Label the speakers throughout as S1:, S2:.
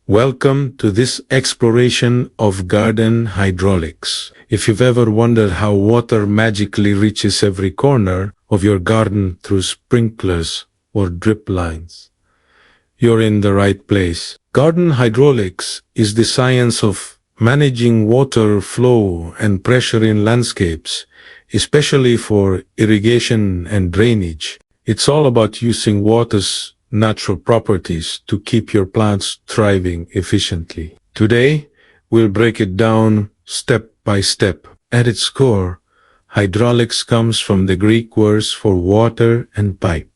S1: Welcome to this exploration of garden hydraulics. If you've ever wondered how water magically reaches every corner of your garden through sprinklers or drip lines, you're in the right place. Garden hydraulics is the science of managing water flow and pressure in landscapes, especially for irrigation and drainage. It's all about using water's natural properties to keep your plants thriving efficiently. Today, we'll break it down step by step. At its core, hydraulics comes from the Greek words for water and pipe.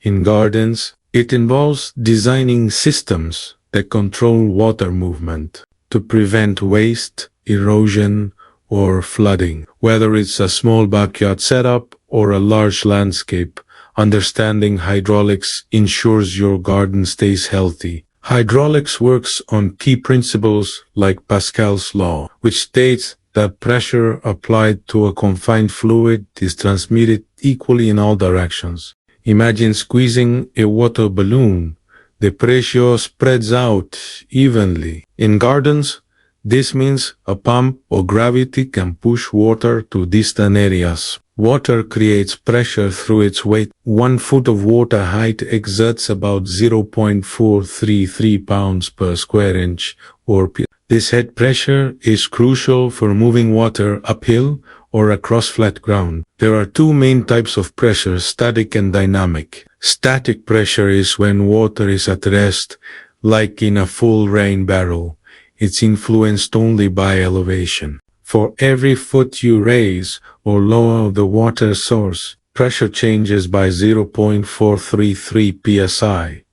S1: In gardens, it involves designing systems that control water movement to prevent waste, erosion, or flooding. Whether it's a small backyard setup or a large landscape, understanding hydraulics ensures your garden stays healthy. Hydraulics works on key principles like Pascal's law, which states that pressure applied to a confined fluid is transmitted equally in all directions. Imagine squeezing a water balloon. The pressure spreads out evenly. In gardens, this means a pump or gravity can push water to distant areas. Water creates pressure through its weight. 1 foot of water height exerts about 0.433 pounds per square inch or This head pressure is crucial for moving water uphill or across flat ground. There are two main types of pressure, static and dynamic. Static pressure is when water is at rest, like in a full rain barrel. It's influenced only by elevation. For every foot you raise or lower the water source, pressure changes by 0.433 psi.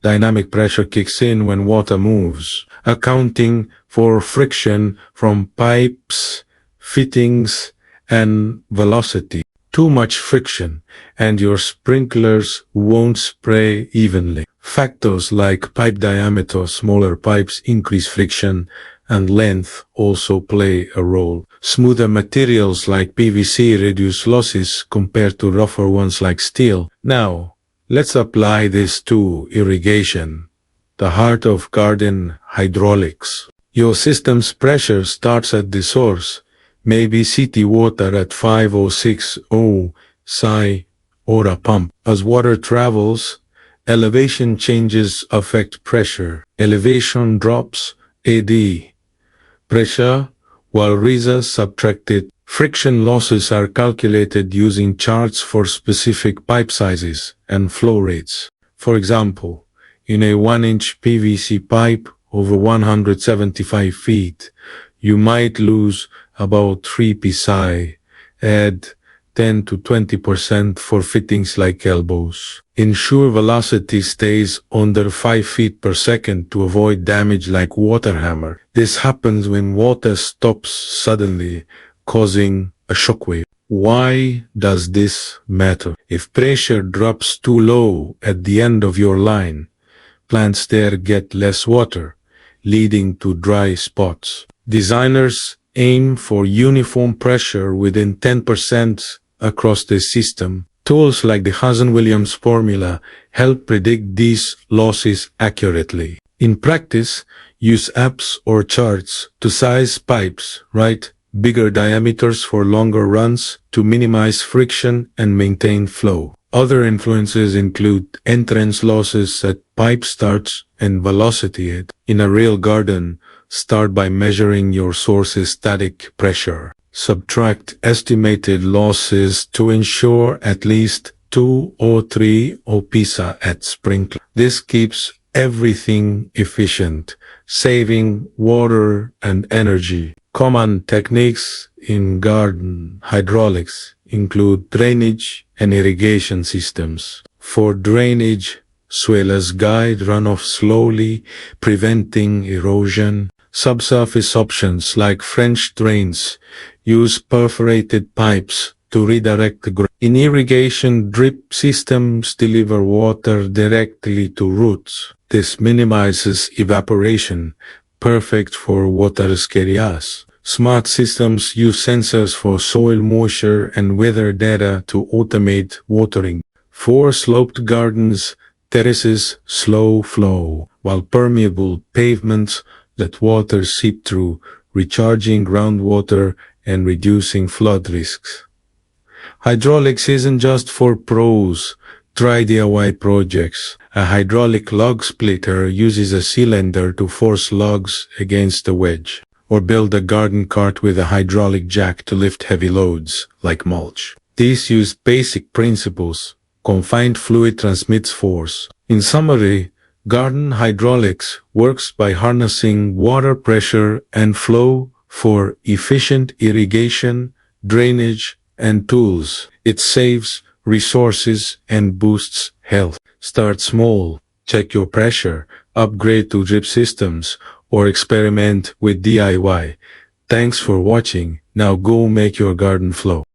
S1: Dynamic pressure kicks in when water moves, accounting for friction from pipes, fittings, and velocity. Too much friction, and your sprinklers won't spray evenly. Factors like pipe diameter, smaller pipes increase friction, and length also play a role. Smoother materials like PVC reduce losses compared to rougher ones like steel. Now, let's apply this to irrigation, the heart of garden hydraulics. Your system's pressure starts at the source, maybe city water at 506 psi or a pump. As water travels, elevation changes affect pressure. Elevation drops, AD. Pressure, while rises subtracted. Friction losses are calculated using charts for specific pipe sizes and flow rates. For example, in a 1-inch PVC pipe over 175 feet, you might lose about 3 psi, add 10 to 20% for fittings like elbows. Ensure velocity stays under 5 feet per second to avoid damage like water hammer. This happens when water stops suddenly, causing a shockwave. Why does this matter? If pressure drops too low at the end of your line, plants there get less water, leading to dry spots. Designers aim for uniform pressure within 10% across the system. Tools like the Hazen-Williams formula help predict these losses accurately. In practice, use apps or charts to size pipes, right? Bigger diameters for longer runs to minimize friction and maintain flow. Other influences include entrance losses at pipe starts and velocity. In a real garden, start by measuring your source's static pressure. Subtract estimated losses to ensure at least 2 or 3 psi at sprinkler. This keeps everything efficient, saving water and energy. Common techniques in garden hydraulics include drainage and irrigation systems. For drainage, swales guide runoff slowly, preventing erosion. Subsurface options like French drains use perforated pipes to redirect the ground. In irrigation, drip systems deliver water directly to roots. This minimizes evaporation, perfect for water-scarce areas. Smart systems use sensors for soil moisture and weather data to automate watering. For sloped gardens, terraces slow flow, while permeable pavements let water seep through, recharging groundwater and reducing flood risks. Hydraulics isn't just for pros. Try DIY projects. A hydraulic log splitter uses a cylinder to force logs against a wedge. Or build a garden cart with a hydraulic jack to lift heavy loads, like mulch. These use basic principles. Confined fluid transmits force. In summary, garden hydraulics works by harnessing water pressure and flow for efficient irrigation, drainage, and tools. It saves resources and boosts health. Start small, check your pressure, upgrade to drip systems, or experiment with DIY. Thanks for watching. Now go make your garden flow.